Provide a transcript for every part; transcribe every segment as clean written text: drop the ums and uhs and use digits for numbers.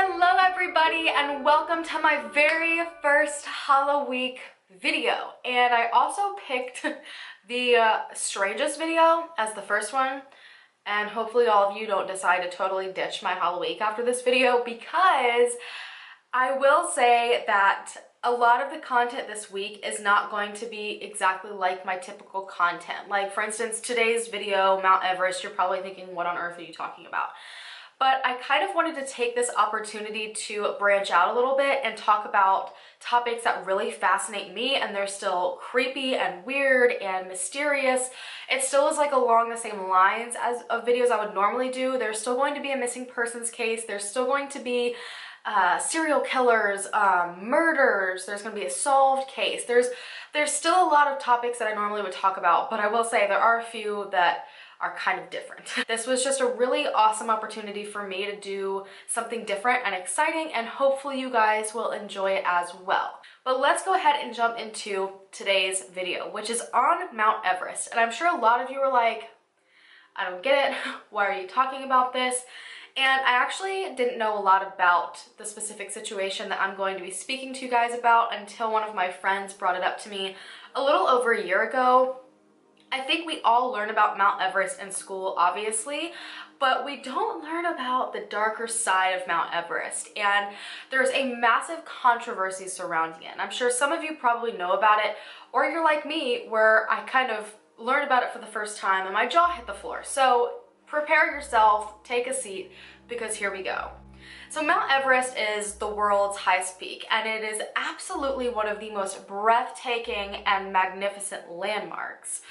Hello everybody and welcome to my very first Halloween video. And I also picked the strangest video as the first one. And hopefully all of you don't decide to totally ditch my Halloween after this video, because I will say that a lot of the content this week is not going to be exactly like my typical content. Like for instance, today's video, Mount Everest, you're probably thinking, what on earth are you talking about? But I kind of wanted to take this opportunity to branch out a little bit and talk about topics that really fascinate me, and they're still creepy and weird and mysterious. It still is like along the same lines as of videos I would normally do. There's still going to be a missing persons case. There's still going to be serial killers, murders. There's going to be a solved case. There's still a lot of topics that I normally would talk about, but I will say there are a few that are kind of different. This was just a really awesome opportunity for me to do something different and exciting, and hopefully you guys will enjoy it as well. But let's go ahead and jump into today's video, which is on Mount Everest. And I'm sure a lot of you are like, I don't get it. Why are you talking about this? And I actually didn't know a lot about the specific situation that I'm going to be speaking to you guys about until one of my friends brought it up to me a little over a year ago. I think we all learn about Mount Everest in school, obviously, but we don't learn about the darker side of Mount Everest. And there's a massive controversy surrounding it. And I'm sure some of you probably know about it, or you're like me, where I kind of learned about it for the first time and my jaw hit the floor. So prepare yourself, take a seat, because here we go. So Mount Everest is the world's highest peak, and it is absolutely one of the most breathtaking and magnificent landmarks.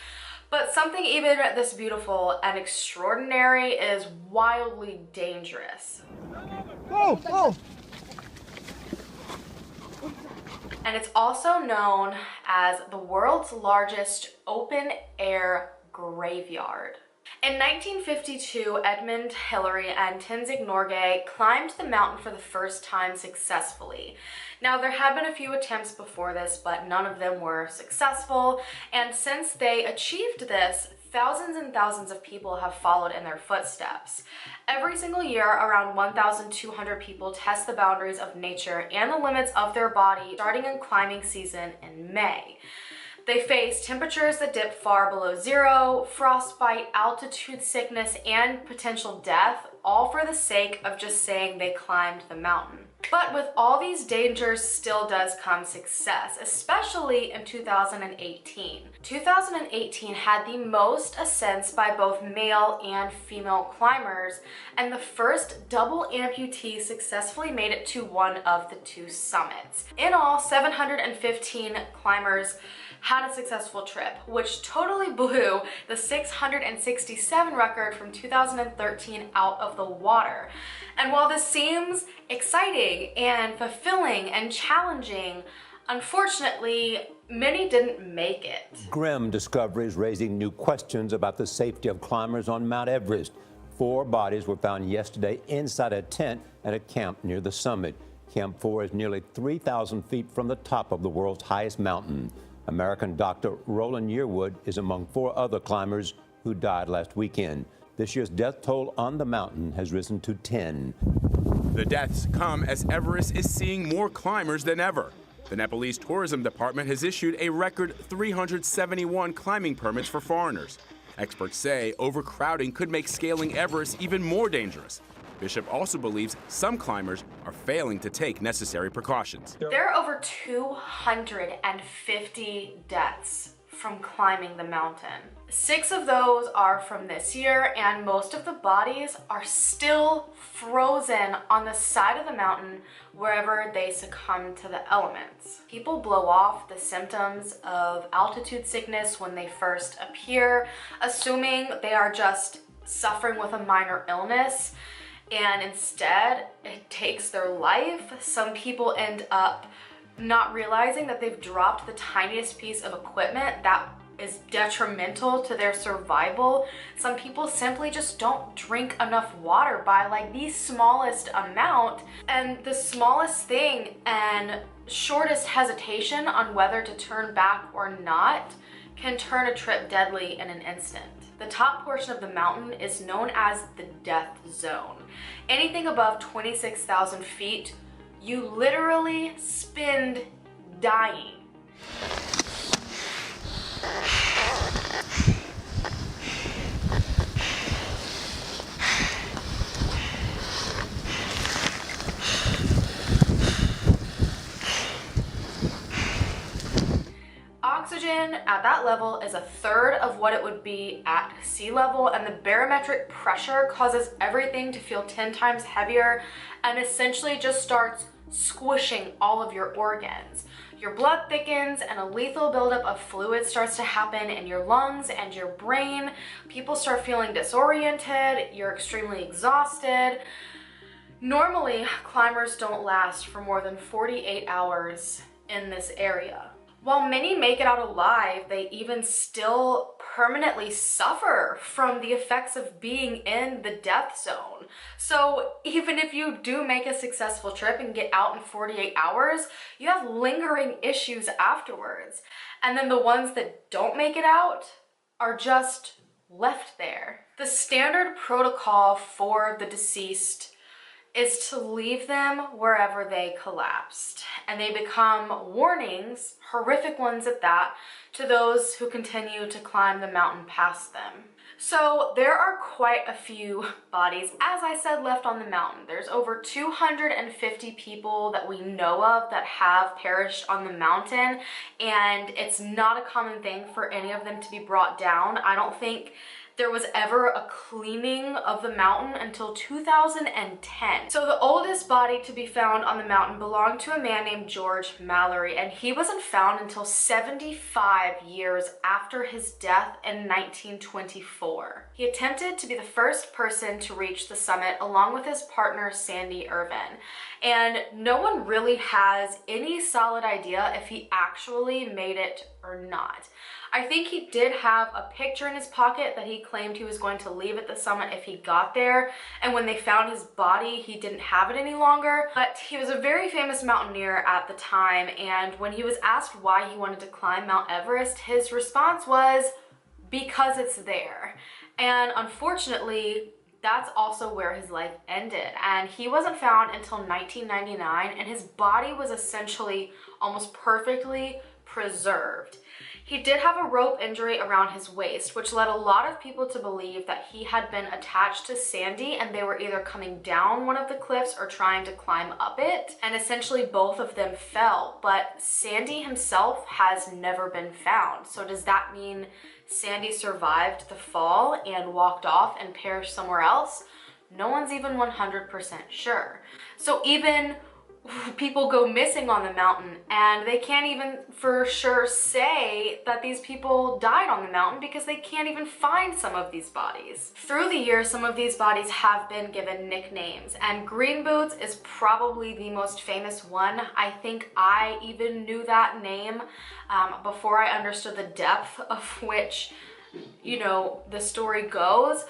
But something even this beautiful and extraordinary is wildly dangerous. Oh, oh. And it's also known as the world's largest open-air graveyard. In 1952, Edmund Hillary and Tenzing Norgay climbed the mountain for the first time successfully. Now, there had been a few attempts before this, but none of them were successful. And since they achieved this, thousands and thousands of people have followed in their footsteps. Every single year, around 1,200 people test the boundaries of nature and the limits of their body, starting in climbing season in May. They face temperatures that dip far below zero, frostbite, altitude sickness, and potential death, all for the sake of just saying they climbed the mountain. But with all these dangers still does come success, especially in 2018. 2018 had the most ascents by both male and female climbers, and the first double amputee successfully made it to one of the two summits. In all, 715 climbers had a successful trip, which totally blew the 667 record from 2013 out of the water. And while this seems exciting and fulfilling and challenging, unfortunately, many didn't make it. Grim discoveries raising new questions about the safety of climbers on Mount Everest. 4 bodies were found yesterday inside a tent at a camp near the summit. Camp 4 is nearly 3,000 feet from the top of the world's highest mountain. American doctor Roland Yearwood is among 4 other climbers who died last weekend. This year's death toll on the mountain has risen to 10. The deaths come as Everest is seeing more climbers than ever. The Nepalese Tourism Department has issued a record 371 climbing permits for foreigners. Experts say overcrowding could make scaling Everest even more dangerous. Bishop also believes some climbers are failing to take necessary precautions. There are over 250 deaths from climbing the mountain. 6 of those are from this year, and most of the bodies are still frozen on the side of the mountain wherever they succumb to the elements. People blow off the symptoms of altitude sickness when they first appear, assuming they are just suffering with a minor illness, and instead it takes their life. Some people end up not realizing that they've dropped the tiniest piece of equipment that is detrimental to their survival. Some people simply just don't drink enough water by like the smallest amount, and the smallest thing and shortest hesitation on whether to turn back or not can turn a trip deadly in an instant. The top portion of the mountain is known as the death zone. Anything above 26,000 feet, you literally spend dying. Oxygen at that level is a third of what it would be at sea level, and the barometric pressure causes everything to feel 10 times heavier and essentially just starts squishing all of your organs. Your blood thickens and a lethal buildup of fluid starts to happen in your lungs and your brain. People start feeling disoriented, you're extremely exhausted. Normally, climbers don't last for more than 48 hours in this area. While many make it out alive, they even still permanently suffer from the effects of being in the death zone. So even if you do make a successful trip and get out in 48 hours, you have lingering issues afterwards. And then the ones that don't make it out are just left there. The standard protocol for the deceased is to leave them wherever they collapsed. And they become warnings, horrific ones at that, to those who continue to climb the mountain past them. So there are quite a few bodies, as I said, left on the mountain. There's over 250 people that we know of that have perished on the mountain, and it's not a common thing for any of them to be brought down. I don't think there was ever a cleaning of the mountain until 2010. So the oldest body to be found on the mountain belonged to a man named George Mallory, and he wasn't found until 75 years after his death in 1924. He attempted to be the first person to reach the summit along with his partner Sandy Irvin, and no one really has any solid idea if he actually made it or not. I think he did have a picture in his pocket that he claimed he was going to leave at the summit if he got there, and when they found his body, he didn't have it any longer. But he was a very famous mountaineer at the time, and when he was asked why he wanted to climb Mount Everest, his response was, because it's there. And unfortunately, that's also where his life ended, and he wasn't found until 1999, and his body was essentially almost perfectly preserved. He did have a rope injury around his waist, which led a lot of people to believe that he had been attached to Sandy and they were either coming down one of the cliffs or trying to climb up it, and essentially both of them fell. But Sandy himself has never been found. So does that mean Sandy survived the fall and walked off and perished somewhere else? No one's even 100% sure. So even people go missing on the mountain and they can't even for sure say that these people died on the mountain because they can't even find some of these bodies. Through the years, some of these bodies have been given nicknames, and Green Boots is probably the most famous one. I think I even knew that name before I understood the depth of which, you know, the story goes.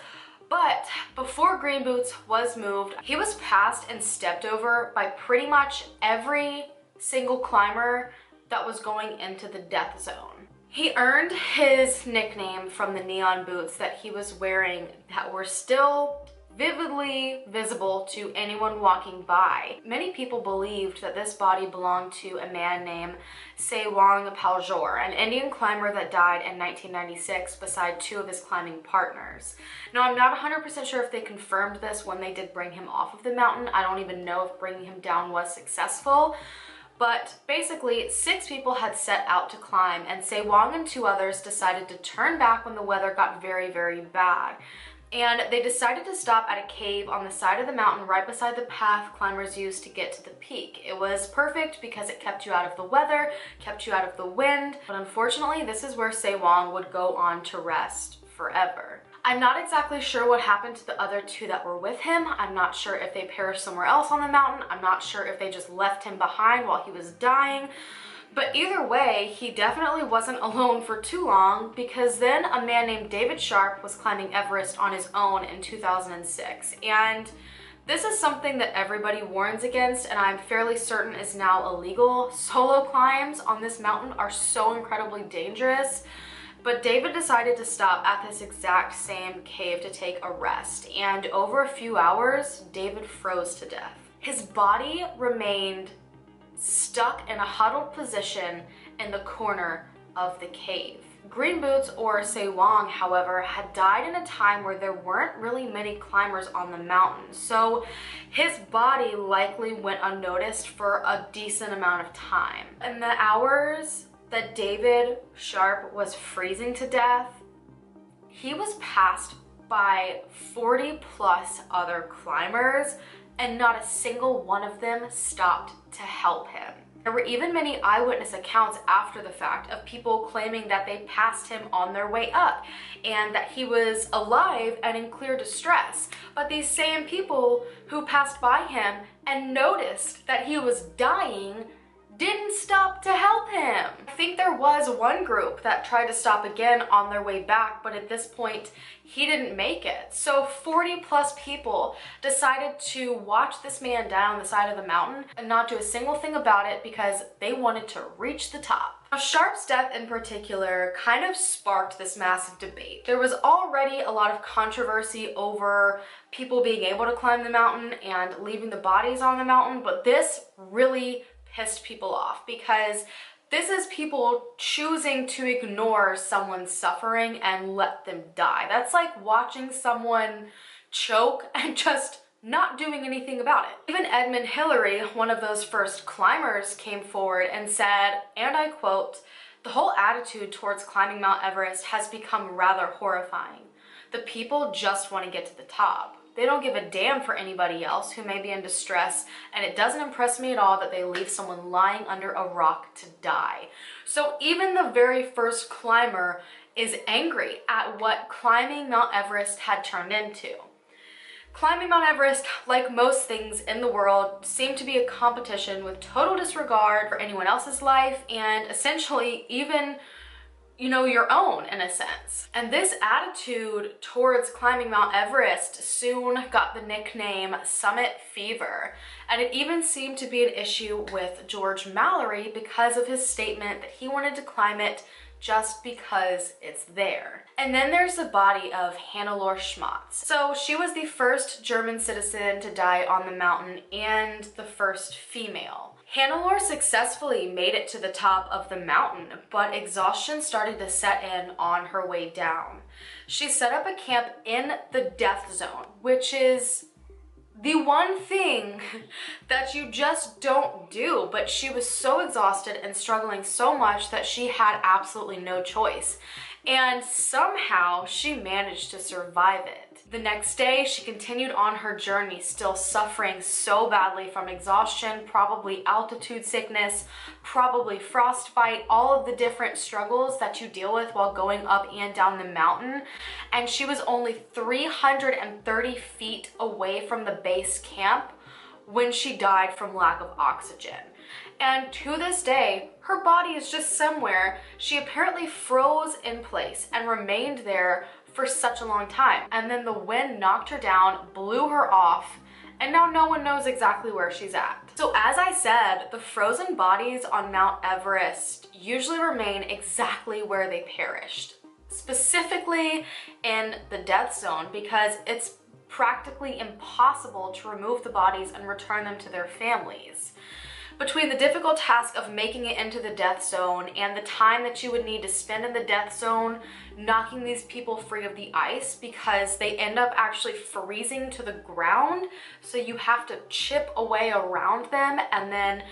But before Green Boots was moved, he was passed and stepped over by pretty much every single climber that was going into the death zone. He earned his nickname from the neon boots that he was wearing that were still vividly visible to anyone walking by. Many people believed that this body belonged to a man named Sewang Paljor, an Indian climber that died in 1996 beside two of his climbing partners. Now, I'm not 100% sure if they confirmed this when they did bring him off of the mountain. I don't even know if bringing him down was successful. But basically, 6 people had set out to climb, and Sewang and 2 others decided to turn back when the weather got very, very bad. And they decided to stop at a cave on the side of the mountain right beside the path climbers used to get to the peak. It was perfect because it kept you out of the weather, kept you out of the wind, but unfortunately this is where Sewang would go on to rest forever. I'm not exactly sure what happened to the other 2 that were with him. I'm not sure if they perished somewhere else on the mountain. I'm not sure if they just left him behind while he was dying. But either way, he definitely wasn't alone for too long, because then a man named David Sharpe was climbing Everest on his own in 2006. And this is something that everybody warns against, and I'm fairly certain is now illegal. Solo climbs on this mountain are so incredibly dangerous. But David decided to stop at this exact same cave to take a rest, and over a few hours, David froze to death. His body remained stuck in a huddled position in the corner of the cave. Green Boots, or Sewang, however, had died in a time where there weren't really many climbers on the mountain, so his body likely went unnoticed for a decent amount of time. In the hours that David Sharpe was freezing to death, he was passed by 40 plus other climbers, and not a single one of them stopped to help him. There were even many eyewitness accounts after the fact of people claiming that they passed him on their way up and that he was alive and in clear distress. But these same people who passed by him and noticed that he was dying didn't stop to help him. I think there was one group that tried to stop again on their way back, but at this point, he didn't make it. So 40 plus people decided to watch this man die on the side of the mountain and not do a single thing about it because they wanted to reach the top. Now, Sharpe's death in particular kind of sparked this massive debate. There was already a lot of controversy over people being able to climb the mountain and leaving the bodies on the mountain, but this really pissed people off because this is people choosing to ignore someone's suffering and let them die. That's like watching someone choke and just not doing anything about it. Even Edmund Hillary, one of those first climbers, came forward and said, and I quote, "The whole attitude towards climbing Mount Everest has become rather horrifying. The people just want to get to the top. They don't give a damn for anybody else who may be in distress, and it doesn't impress me at all that they leave someone lying under a rock to die." So even the very first climber is angry at what climbing Mount Everest had turned into. Climbing Mount Everest, like most things in the world, seemed to be a competition with total disregard for anyone else's life and essentially even your own, in a sense. And this attitude towards climbing Mount Everest soon got the nickname Summit Fever. And it even seemed to be an issue with George Mallory because of his statement that he wanted to climb it just because it's there. And then there's the body of Hannelore Schmatz. So she was the first German citizen to die on the mountain and the first female. Hannelore successfully made it to the top of the mountain, but exhaustion started to set in on her way down. She set up a camp in the death zone, which is the one thing that you just don't do, but she was so exhausted and struggling so much that she had absolutely no choice. And somehow she managed to survive it. The next day, she continued on her journey, still suffering so badly from exhaustion, probably altitude sickness, probably frostbite, all of the different struggles that you deal with while going up and down the mountain. And she was only 330 feet away from the base camp when she died from lack of oxygen. And to this day, her body is just somewhere. She apparently froze in place and remained there for such a long time. And then the wind knocked her down, blew her off, and now no one knows exactly where she's at. So as I said, the frozen bodies on Mount Everest usually remain exactly where they perished, specifically in the death zone, because it's practically impossible to remove the bodies and return them to their families. Between the difficult task of making it into the death zone and the time that you would need to spend in the death zone knocking these people free of the ice, because they end up actually freezing to the ground, so you have to chip away around them, and then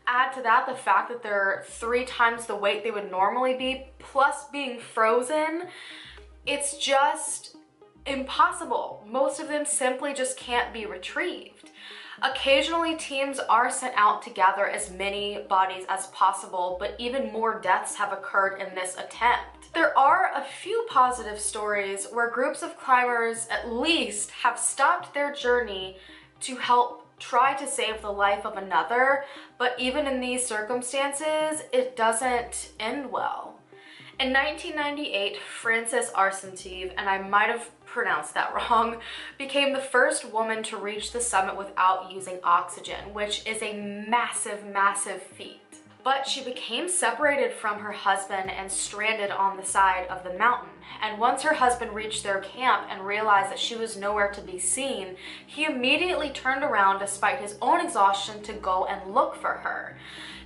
add to that the fact that they're 3 times the weight they would normally be, plus being frozen, it's just impossible. Most of them simply just can't be retrieved. Occasionally, teams are sent out to gather as many bodies as possible, but even more deaths have occurred in this attempt. There are a few positive stories where groups of climbers at least have stopped their journey to help try to save the life of another, but even in these circumstances, it doesn't end well. In 1998, Frances Arsentive, and I might have pronounced that wrong, became the first woman to reach the summit without using oxygen, which is a massive, massive feat. But she became separated from her husband and stranded on the side of the mountain. And once her husband reached their camp and realized that she was nowhere to be seen, he immediately turned around despite his own exhaustion to go and look for her.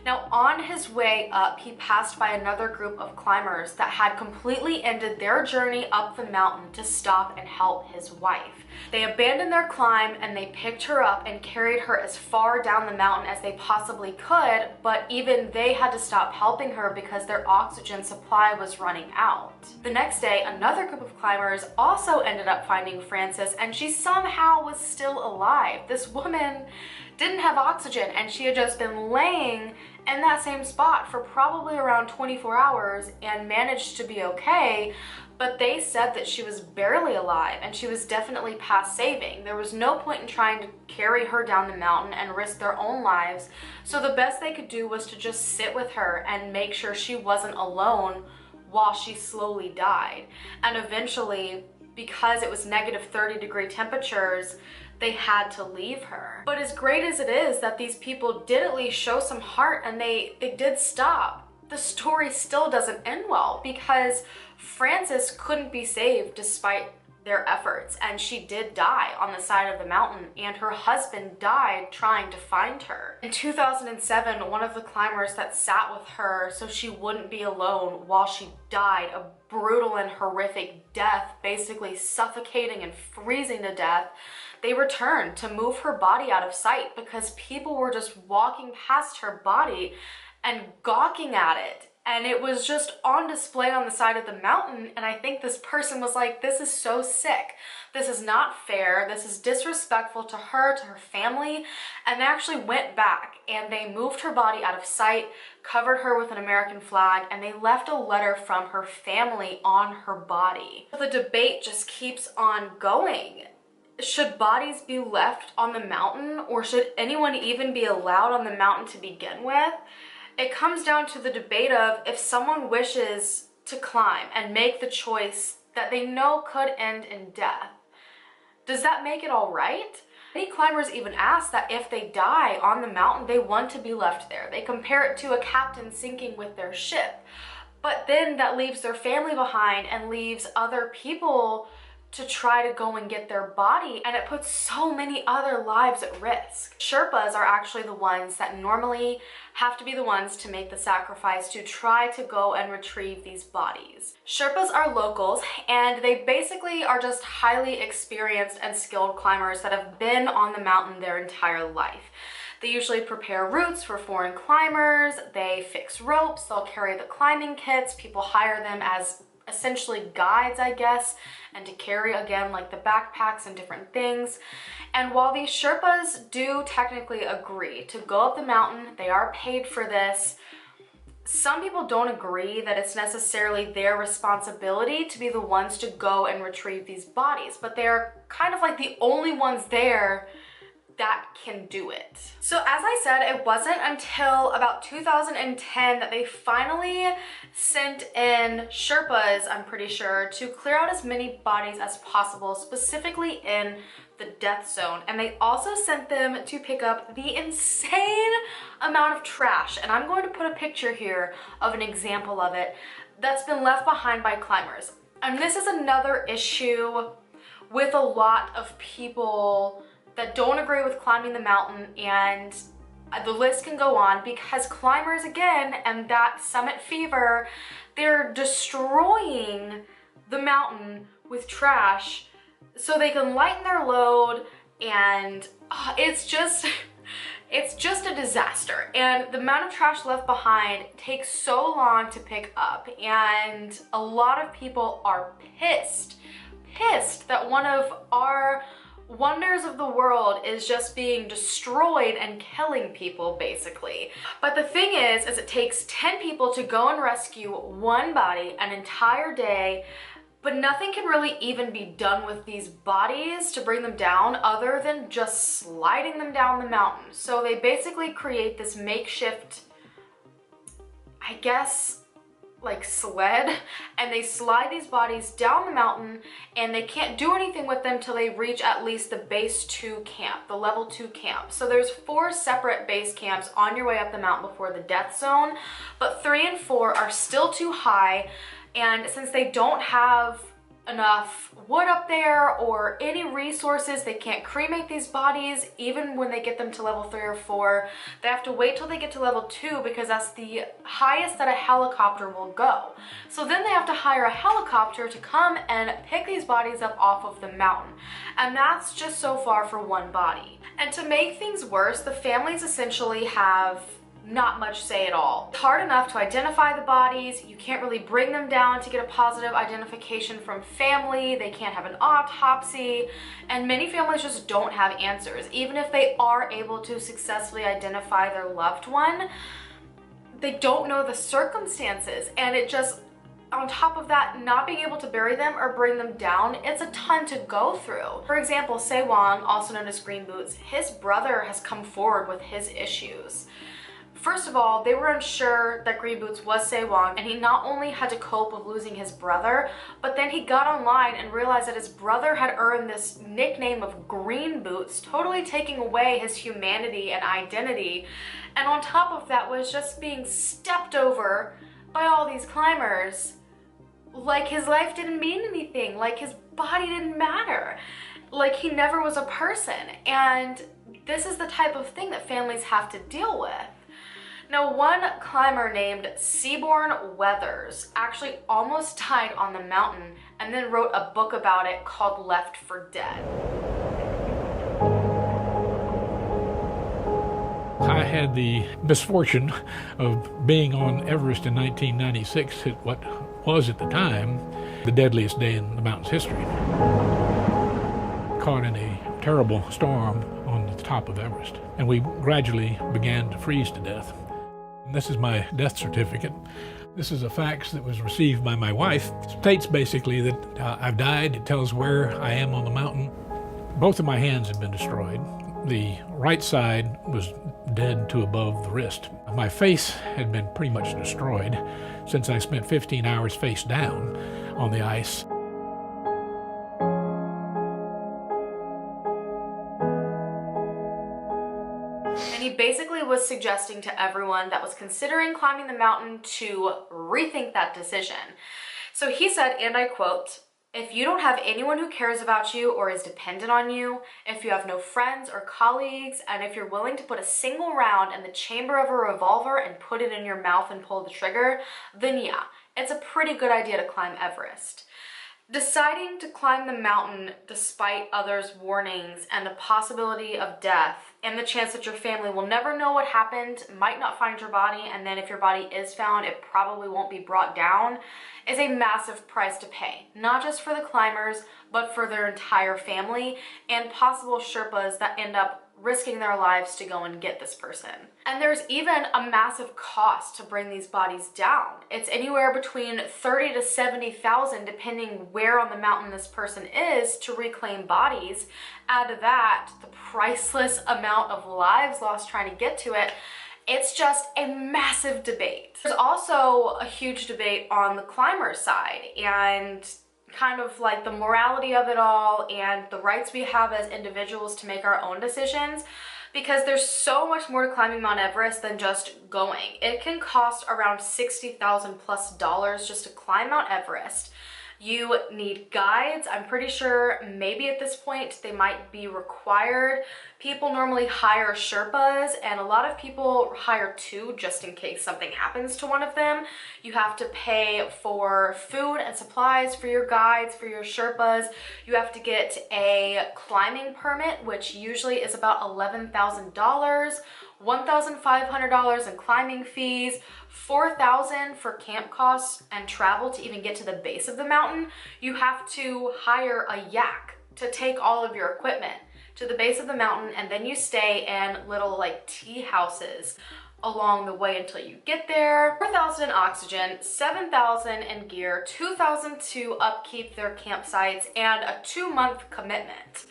Now, on his way up, he passed by another group of climbers that had completely ended their journey up the mountain to stop and help his wife. They abandoned their climb and they picked her up and carried her as far down the mountain as they possibly could, but even they had to stop helping her because their oxygen supply was running out. The next day, another group of climbers also ended up finding Frances, and she somehow was still alive. This woman didn't have oxygen and she had just been laying in that same spot for probably around 24 hours and managed to be okay, but they said that she was barely alive and she was definitely past saving. There was no point in trying to carry her down the mountain and risk their own lives, so the best they could do was to just sit with her and make sure she wasn't alone while she slowly died. And eventually, because it was -30-degree temperatures, they had to leave her. But as great as it is that these people did at least show some heart and they did stop, the story still doesn't end well because Frances couldn't be saved despite their efforts, and she did die on the side of the mountain, and her husband died trying to find her. In 2007, one of the climbers that sat with her so she wouldn't be alone while she died a brutal and horrific death, basically suffocating and freezing to death, they returned to move her body out of sight because people were just walking past her body and gawking at it. And it was just on display on the side of the mountain, and I think this person was like, this is so sick. This is not fair. This is disrespectful to her, to her family. And they actually went back and they moved her body out of sight, covered her with an American flag, and they left a letter from her family on her body. The debate just keeps on going. Should bodies be left on the mountain, or should anyone even be allowed on the mountain to begin with? It comes down to the debate of if someone wishes to climb and make the choice that they know could end in death, does that make it all right? Many climbers even ask that if they die on the mountain, they want to be left there. They compare it to a captain sinking with their ship. But then that leaves their family behind and leaves other people to try to go and get their body, and it puts so many other lives at risk. Sherpas are actually the ones that normally have to be the ones to make the sacrifice to try to go and retrieve these bodies. Sherpas are locals, and they basically are just highly experienced and skilled climbers that have been on the mountain their entire life. They usually prepare routes for foreign climbers, they fix ropes, they'll carry the climbing kits, people hire them as essentially guides, I guess, and to carry, again, like the backpacks and different things. And while these Sherpas do technically agree to go up the mountain, they are paid for this, some people don't agree that it's necessarily their responsibility to be the ones to go and retrieve these bodies, but they're kind of like the only ones there that can do it. So as I said, it wasn't until about 2010 that they finally sent in Sherpas, I'm pretty sure, to clear out as many bodies as possible, specifically in the death zone. And they also sent them to pick up the insane amount of trash. And I'm going to put a picture here of an example of it that's been left behind by climbers. And this is another issue with a lot of people that don't agree with climbing the mountain, and the list can go on, because climbers, again, and that summit fever, they're destroying the mountain with trash so they can lighten their load, and it's just a disaster. And the amount of trash left behind takes so long to pick up, and a lot of people are pissed that one of our wonders of the world is just being destroyed and killing people, basically. But the thing is it takes 10 people to go and rescue one body an entire day, but nothing can really even be done with these bodies to bring them down other than just sliding them down the mountain. So they basically create this makeshift, I guess, like sled, and they slide these bodies down the mountain, and they can't do anything with them till they reach at least the base 2 camp, the level 2 camp. So there's 4 separate base camps on your way up the mountain before the death zone, but 3 and 4 are still too high, and since they don't have enough wood up there or any resources, they can't cremate these bodies even when they get them to level 3 or 4. They have to wait till they get to level 2 because that's the highest that a helicopter will go. So then they have to hire a helicopter to come and pick these bodies up off of the mountain. And that's just so far for one body. And to make things worse, the families essentially have not much say at all. It's hard enough to identify the bodies. You can't really bring them down to get a positive identification from family. They can't have an autopsy, and many families just don't have answers. Even if they are able to successfully identify their loved one, they don't know the circumstances, and it just, on top of that, not being able to bury them or bring them down, it's a ton to go through. For example, Se Wang, also known as Green Boots, his brother has come forward with his issues. First of all, they were unsure that Green Boots was Se Wang, and he not only had to cope with losing his brother, but then he got online and realized that his brother had earned this nickname of Green Boots, totally taking away his humanity and identity. And on top of that was just being stepped over by all these climbers, like his life didn't mean anything, like his body didn't matter, like he never was a person. And this is the type of thing that families have to deal with. Now, one climber named Seaborn Weathers actually almost died on the mountain and then wrote a book about it called Left for Dead. I had the misfortune of being on Everest in 1996 at what was at the time the deadliest day in the mountain's history. Caught in a terrible storm on the top of Everest, and we gradually began to freeze to death. And this is my death certificate. This is a fax that was received by my wife. It states basically that I've died. It tells where I am on the mountain. Both of my hands have been destroyed. The right side was dead to above the wrist. My face had been pretty much destroyed since I spent 15 hours face down on the ice. And he basically was suggesting to everyone that was considering climbing the mountain to rethink that decision. So he said, and I quote, "If you don't have anyone who cares about you or is dependent on you, if you have no friends or colleagues, and if you're willing to put a single round in the chamber of a revolver and put it in your mouth and pull the trigger, then yeah, it's a pretty good idea to climb Everest." Deciding to climb the mountain despite others' warnings and the possibility of death and the chance that your family will never know what happened, might not find your body, and then if your body is found, it probably won't be brought down, is a massive price to pay. Not just for the climbers, but for their entire family and possible Sherpas that end up risking their lives to go and get this person. And there's even a massive cost to bring these bodies down. It's anywhere between 30 to 70,000 depending where on the mountain this person is to reclaim bodies. Add to that the priceless amount of lives lost trying to get to it. It's just a massive debate. There's also a huge debate on the climber side and kind of like the morality of it all and the rights we have as individuals to make our own decisions, because there's so much more to climbing Mount Everest than just going. It can cost around $60,000 plus just to climb Mount Everest. You need guides. I'm pretty sure maybe at this point they might be required. People normally hire Sherpas, and a lot of people hire two just in case something happens to one of them. You have to pay for food and supplies for your guides, for your Sherpas. You have to get a climbing permit, which usually is about $11,000. $1,500 in climbing fees, $4,000 for camp costs and travel to even get to the base of the mountain. You have to hire a yak to take all of your equipment to the base of the mountain, and then you stay in little like tea houses along the way until you get there. $4,000 in oxygen, $7,000 in gear, $2,000 to upkeep their campsites, and a 2-month commitment.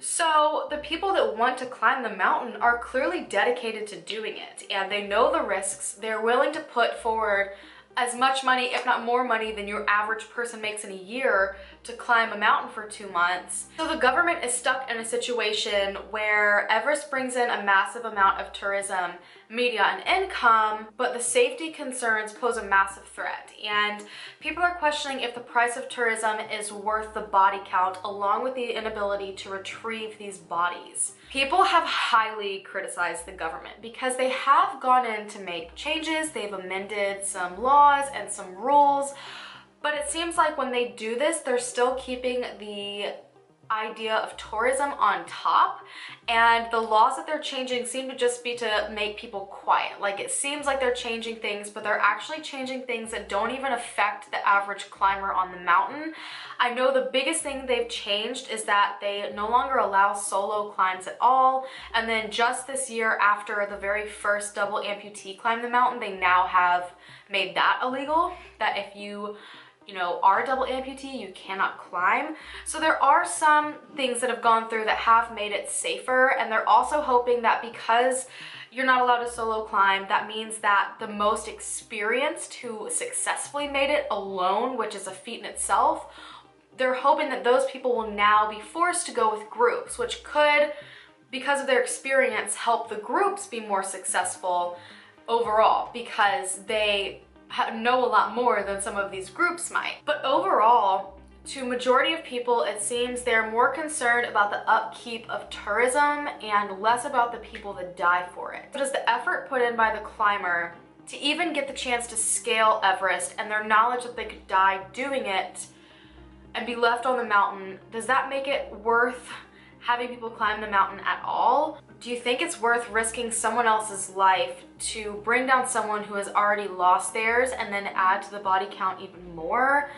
So the people that want to climb the mountain are clearly dedicated to doing it, and they know the risks. They're willing to put forward as much money, if not more money, than your average person makes in a year to climb a mountain for 2 months. So the government is stuck in a situation where Everest brings in a massive amount of tourism, media, and income, but the safety concerns pose a massive threat. And people are questioning if the price of tourism is worth the body count, along with the inability to retrieve these bodies. People have highly criticized the government because they have gone in to make changes. They've amended some laws and some rules, but it seems like when they do this, they're still keeping the idea of tourism on top, and the laws that they're changing seem to just be to make people quiet. Like, it seems like they're changing things, but they're actually changing things that don't even affect the average climber on the mountain. I know the biggest thing they've changed is that they no longer allow solo climbs at all, and then just this year, after the very first double amputee climbed the mountain, they now have made that illegal, that if you are a double amputee, you cannot climb. So there are some things that have gone through that have made it safer, and they're also hoping that because you're not allowed to solo climb, that means that the most experienced who successfully made it alone, which is a feat in itself, they're hoping that those people will now be forced to go with groups, which could, because of their experience, help the groups be more successful overall, because they know a lot more than some of these groups might. But overall, to majority of people, it seems they're more concerned about the upkeep of tourism and less about the people that die for it. So does the effort put in by the climber to even get the chance to scale Everest, and their knowledge that they could die doing it and be left on the mountain, does that make it worth having people climb the mountain at all? Do you think it's worth risking someone else's life to bring down someone who has already lost theirs and then add to the body count even more?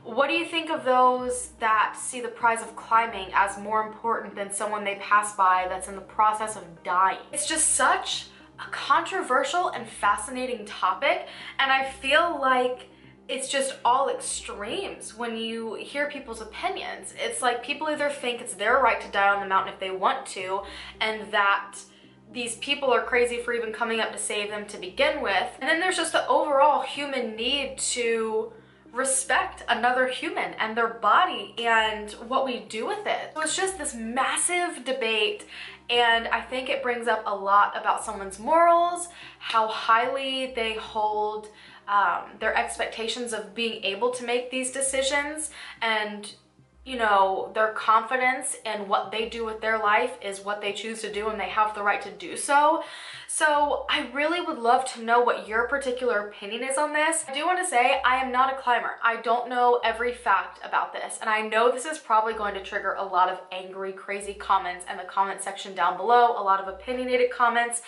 What do you think of those that see the prize of climbing as more important than someone they pass by that's in the process of dying? It's just such a controversial and fascinating topic, and I feel like it's just all extremes when you hear people's opinions. It's like people either think it's their right to die on the mountain if they want to, and that these people are crazy for even coming up to save them to begin with. And then there's just the overall human need to respect another human and their body and what we do with it. So it's just this massive debate, and I think it brings up a lot about someone's morals, how highly they hold their expectations of being able to make these decisions, and their confidence in what they do with their life is what they choose to do, and they have the right to do so. So I really would love to know what your particular opinion is on this. I do want to say I am not a climber. I don't know every fact about this, and I know this is probably going to trigger a lot of angry, crazy comments in the comment section down below, a lot of opinionated comments.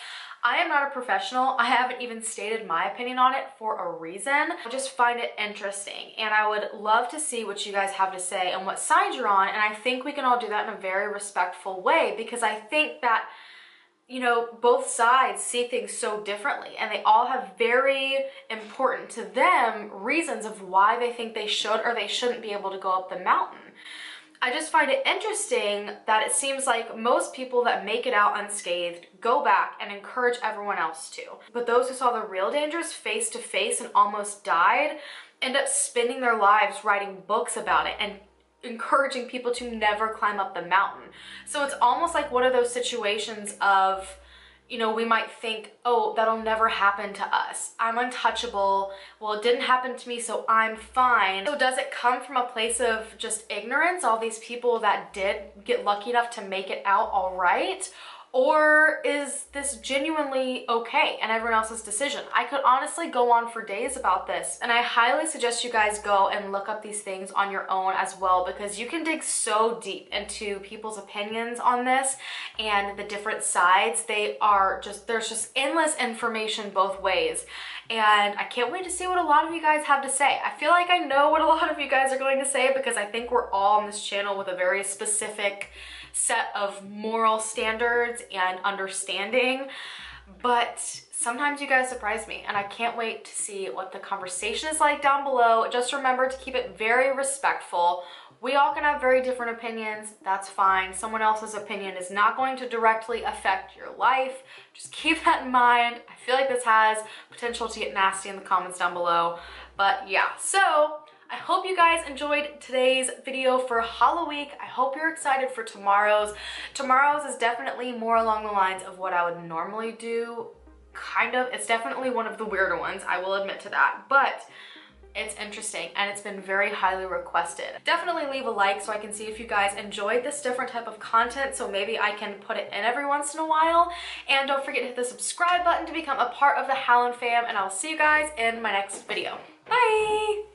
I am not a professional. I haven't even stated my opinion on it for a reason. I just find it interesting, and I would love to see what you guys have to say and what side you're on, and I think we can all do that in a very respectful way, because I think that both sides see things so differently, and they all have very important to them reasons of why they think they should or they shouldn't be able to go up the mountain. I just find it interesting that it seems like most people that make it out unscathed go back and encourage everyone else to. But those who saw the real dangers face to face and almost died end up spending their lives writing books about it and encouraging people to never climb up the mountain. So it's almost like one of those situations of, we might think, oh, that'll never happen to us. I'm untouchable. Well, it didn't happen to me, so I'm fine. So does it come from a place of just ignorance, all these people that did get lucky enough to make it out all right? Or is this genuinely okay and everyone else's decision? I could honestly go on for days about this, and I highly suggest you guys go and look up these things on your own as well, because you can dig so deep into people's opinions on this and the different sides. There's just endless information both ways, and I can't wait to see what a lot of you guys have to say. I feel like I know what a lot of you guys are going to say, because I think we're all on this channel with a very specific set of moral standards and understanding, but sometimes you guys surprise me, and I can't wait to see what the conversation is like down below. Just remember to keep it very respectful. We all can have very different opinions. That's fine. Someone else's opinion is not going to directly affect your life. Just keep that in mind. I feel like this has potential to get nasty in the comments down below. But yeah, so I hope you guys enjoyed today's video for Hollow Week. I hope you're excited for tomorrow's. Tomorrow's is definitely more along the lines of what I would normally do. Kind of. It's definitely one of the weirder ones, I will admit to that. But it's interesting and it's been very highly requested. Definitely leave a like so I can see if you guys enjoyed this different type of content, so maybe I can put it in every once in a while. And don't forget to hit the subscribe button to become a part of the Howlin' fam, and I'll see you guys in my next video. Bye!